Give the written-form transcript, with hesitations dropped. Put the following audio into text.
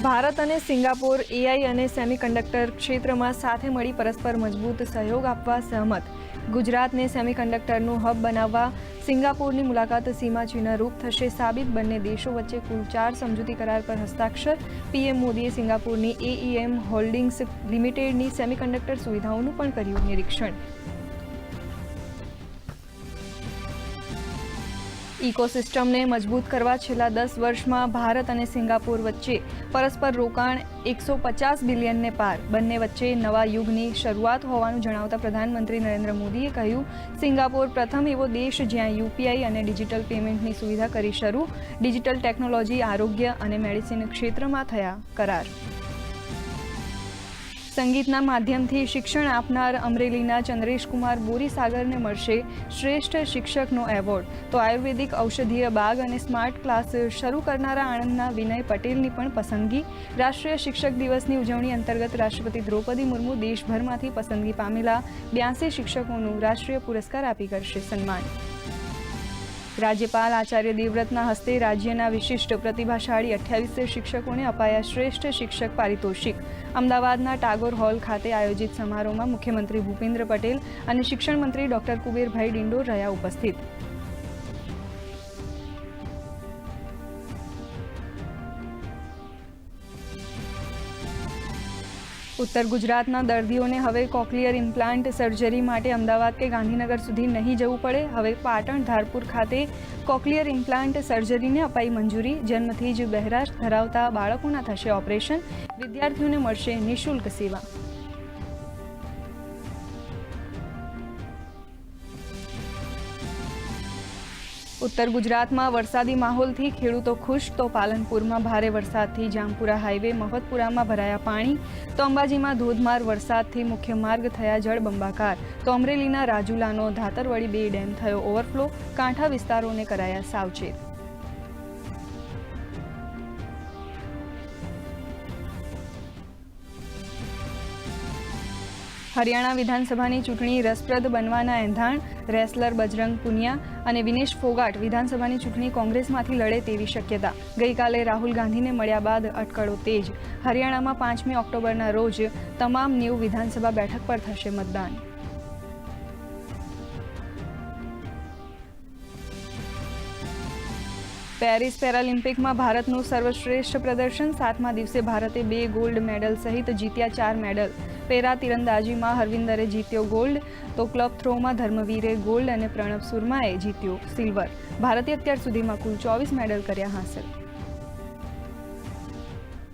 ભારત અને Singapore AI અને semiconductor ક્ષેત્રમાં સાથે મળી પરસ્પર મજબૂત સહયોગ આપવા સહમત. ગુજરાતને સેમિકન્ડક્ટરનું હબ બનાવવા સિંગાપોરની મુલાકાત સીમાચિહ્નરૂપ થશે સાબિત. બંને દેશો વચ્ચે કુલ 4 સમજૂતી કરાર પર હસ્તાક્ષર. પીએમ મોદીએ સિંગાપોરની એઈએમ હોલ્ડિંગ્સ લિમિટેડની સેમિકન્ડક્ટર સુવિધાઓનું પણ કર્યું નિરીક્ષણ. ઇકોસિસ્ટમને મજબૂત કરવા છેલ્લા 10 વર્ષમાં ભારત અને સિંગાપોર વચ્ચે પરસ્પર રોકાણ 150 બિલિયનને પાર. બંને વચ્ચે નવા યુગની શરૂઆત હોવાનું જણાવતા પ્રધાનમંત્રી નરેન્દ્ર મોદીએ કહ્યું, સિંગાપોર પ્રથમ એવો દેશ જ્યાં યુપીઆઈ અને ડિજિટલ પેમેન્ટની સુવિધા કરી શરૂ. ડિજિટલ ટેકનોલોજી, આરોગ્ય અને મેડિસિન ક્ષેત્રમાં થયા કરાર. સંગીતના માધ્યમથી શિક્ષણ આપનાર અમરેલીના ચંદ્રેશકુમાર બોરીસાગરને મળશે શ્રેષ્ઠ શિક્ષકનો એવોર્ડ. તો આયુર્વેદિક ઔષધીય બાગ અને સ્માર્ટ ક્લાસ શરૂ કરનારા આણંદના વિનય પટેલની પણ પસંદગી. રાષ્ટ્રીય શિક્ષક દિવસની ઉજવણી અંતર્ગત રાષ્ટ્રપતિ દ્રૌપદી મુર્મુ દેશભરમાંથી પસંદગી પામેલા 82 શિક્ષકોનું રાષ્ટ્રીય પુરસ્કાર આપી કરશે સન્માન. રાજ્યપાલ આચાર્ય દેવવ્રતના હસ્તે રાજ્યના વિશિષ્ટ પ્રતિભાશાળી 28 શિક્ષકોને અપાયા શ્રેષ્ઠ શિક્ષક પારિતોષિક. અમદાવાદના ટાગોર હોલ ખાતે આયોજિત સમારોહમાં મુખ્યમંત્રી ભૂપેન્દ્ર પટેલ અને શિક્ષણ મંત્રી ડોક્ટર કુબેરભાઈ ડિંડોર રહ્યા ઉપસ્થિત. ઉત્તર ગુજરાતના દર્દીઓને હવે કોક્લિયર ઇમ્પ્લાન્ટ સર્જરી માટે અમદાવાદ કે ગાંધીનગર સુધી નહીં જવું પડે. હવે પાટણ ધારપુર ખાતે કોક્લિયર ઇમ્પ્લાન્ટ સર્જરીને અપાઈ મંજૂરી. જન્મથી જ બહેરાશ ધરાવતા બાળકોના થશે ઓપરેશન. વિદ્યાર્થીઓને મળશે નિઃશુલ્ક સેવા. ઉત્તર ગુજરાતમાં વરસાદી માહોલથી ખેડૂતો ખુશ. તો પાલનપુરમાં ભારે વરસાદથી જામપુરા હાઈવે મહતપુરામાં ભરાયા પાણી. તો અંબાજીમાં ધોધમાર વરસાદથી મુખ્ય માર્ગ થયા જળબંબાકાર. તો અમરેલીના રાજુલાનો ધાતરવડી 2 ડેમ થયો ઓવરફ્લો. કાંઠા વિસ્તારોને કરાયા સાવચેત. હરિયાણા વિધાનસભાની ચૂંટણી રસપ્રદ બનવાના એંધાણ. રેસલર બજરંગ પુનિયા અને વિનેશ ફોગાટ વિધાનસભાની ચૂંટણી કોંગ્રેસમાંથી લડે તેવી શક્યતા. ગઈકાલે રાહુલ ગાંધીને મળ્યા બાદ અટકળો તેજ. હરિયાણામાં 5મી ઓક્ટોબરના રોજ તમામ 90 વિધાનસભા બેઠક પર થશે મતદાન. પેરિસ પેરાલિમ્પિકમાં ભારતનું સર્વશ્રેષ્ઠ પ્રદર્શન. 7મા દિવસે ભારતે 2 ગોલ્ડ મેડલ સહિત જીત્યા 4 મેડલ. પેરા તીરંદાજીમાં હરવિંદરે જીત્યો ગોલ્ડ. તો ક્લબ થ્રોમાં ધર્મવીરે ગોલ્ડ અને પ્રણવ સુરમાએ જીત્યો સિલ્વર. ભારતે અત્યાર સુધીમાં કુલ 24 મેડલ કર્યા હાંસલ.